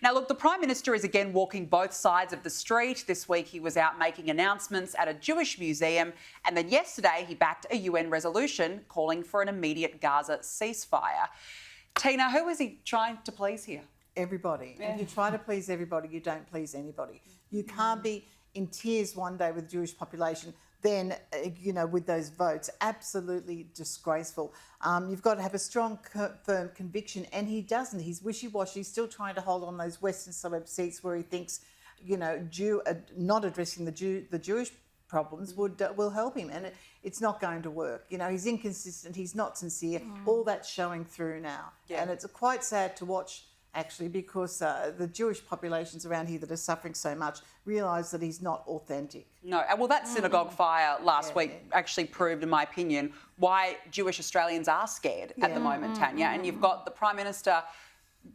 Now, look, the Prime Minister is again walking both sides of the street. This week he was out making announcements at a Jewish museum, and then yesterday he backed a UN resolution calling for an immediate Gaza ceasefire. Teena, who is he trying to please here? Everybody. Yeah. If you try to please everybody, you don't please anybody. You can't be in tears one day with the Jewish population, then, with those votes. Absolutely disgraceful. You've got to have a strong, firm conviction, and he doesn't. He's wishy-washy. He's still trying to hold on those Western suburb seats where he thinks, not addressing the Jewish problems will help him, and it's not going to work. He's inconsistent. He's not sincere. All that's showing through now, and it's quite sad to watch, actually, because the Jewish populations around here that are suffering so much realise that he's not authentic. No, well, that synagogue fire last week actually proved, in my opinion, why Jewish Australians are scared at the moment, Tanya. And you've got the Prime Minister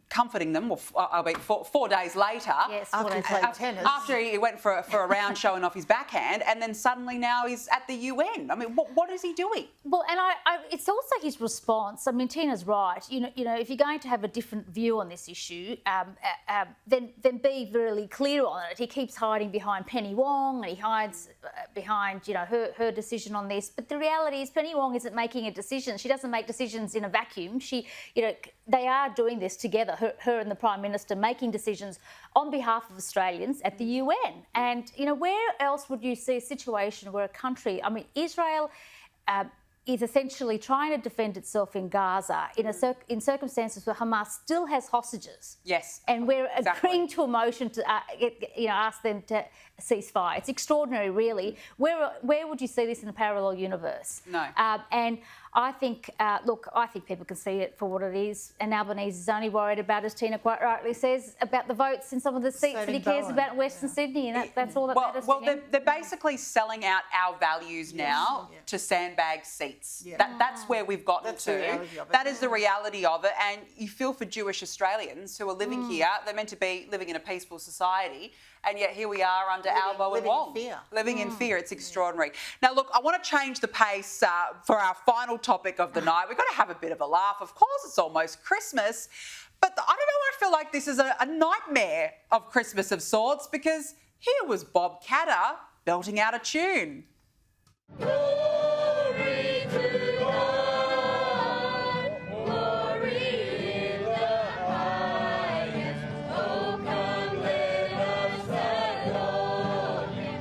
comforting them, albeit 4 days later, after he played tennis. After he went for a round showing off his backhand, and then suddenly now he's at the UN. I mean, what is he doing? Well, and it's also his response. I mean, Tina's right. If you're going to have a different view on this issue, then be really clear on it. He keeps hiding behind Penny Wong, and he hides behind her decision on this. But the reality is, Penny Wong isn't making a decision. She doesn't make decisions in a vacuum. They are doing this together. Her and the Prime Minister making decisions on behalf of Australians at the UN. And, where else would you see a situation where a country, Israel is essentially trying to defend itself in Gaza in circumstances where Hamas still has hostages. Yes. And we're agreeing to a motion to ask them to ceasefire. It's extraordinary, really. Where would you see this in a parallel universe? No. And I think, I think people can see it for what it is. And Albanese is only worried about, as Teena quite rightly says, about the votes in some of the seats that he cares about in Western Sydney, and that's all that matters to him. Well, they're basically selling out our values now to sandbag seats. Yeah. That's where we've gotten to. That is the reality of it. And you feel for Jewish Australians who are living here. They're meant to be living in a peaceful society, and yet here we are under Albo and Wong. Living in fear. It's extraordinary. Now, look, I want to change the pace for our final topic of the night. We've got to have a bit of a laugh. Of course, it's almost Christmas, but I don't know, I feel like this is a nightmare of Christmas of sorts, because here was Bob Catter belting out a tune. Glory to God, glory in the highest. Oh, come let us adore Him.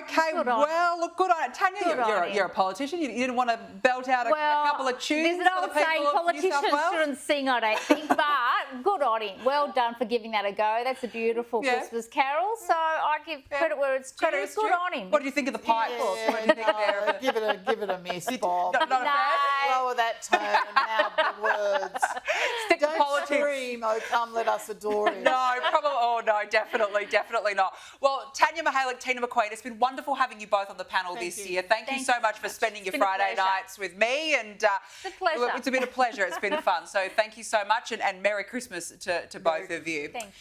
Okay, well, look, good on it. Tanya, you're a politician. You didn't want to belt out a couple of tunes for the people of New South Wales? Politicians shouldn't sing, I don't think, but good on him. Well done for giving that a go. That's a beautiful Christmas carol, so I give credit where it's due. Good on him. What do you think of the pipes? What do you think there? Give it a miss, Bob. Not a fan? Lower that tone and mouth the words. Stick to Don't politics. scream, oh, come, let us adore Him. No, probably. Oh, no, definitely not. Well, Tanya Mihalik, Teena McQueen, it's been wonderful having you both on the panel this year. Thank you so much for spending your Friday nights with me. And it's been a pleasure. It's been fun. So thank you so much, and Merry Christmas to both of you. Thank you.